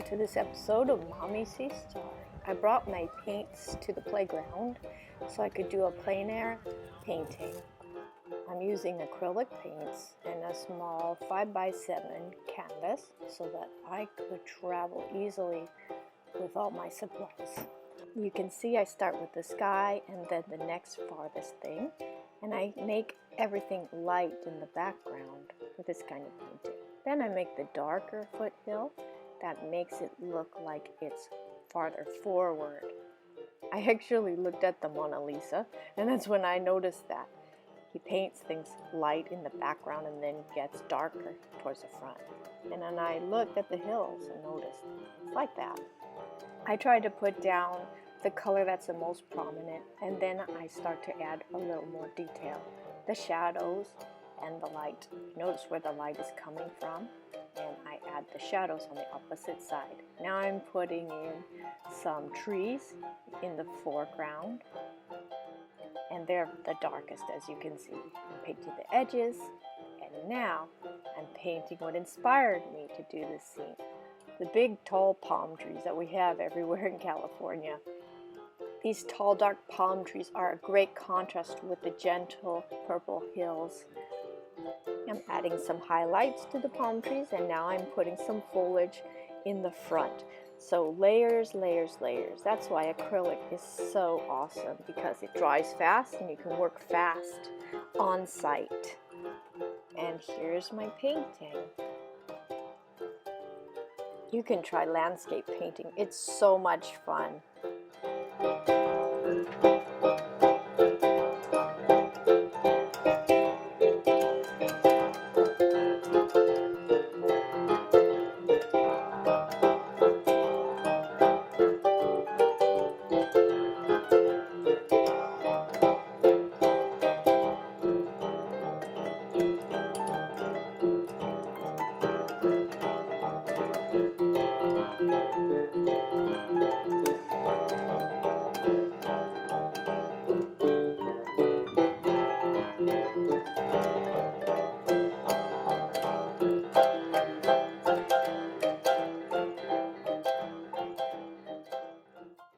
to this episode of Mommy Sees Stars. I brought my paints to the playground so I could do a plein air painting. I'm using acrylic paints and a small 5x7 canvas so that I could travel easily with all my supplies. You can see I start with the sky and then the next farthest thing, and I make everything light in the background with this kind of painting. Then I make the darker foothill that makes it look like it's farther forward. I actually looked at the Mona Lisa, and that's when I noticed that. He paints things light in the background and then gets darker towards the front. And then I looked at the hills and noticed it's like that. I try to put down the color that's the most prominent, and then I start to add a little more detail. The shadows and the light. Notice where the light is coming from, and I add the shadows on the opposite side. Now I'm putting in some trees in the foreground, and they're the darkest, as you can see. I'm painting the edges, and now I'm painting what inspired me to do this scene. The big tall palm trees that we have everywhere in California. These tall dark palm trees are a great contrast with the gentle purple hills. I'm adding some highlights to the palm trees, and now I'm putting some foliage in the front. So layers, layers, layers. That's why acrylic is so awesome, because it dries fast and you can work fast on site. And here's my painting. You can try landscape painting. It's so much fun.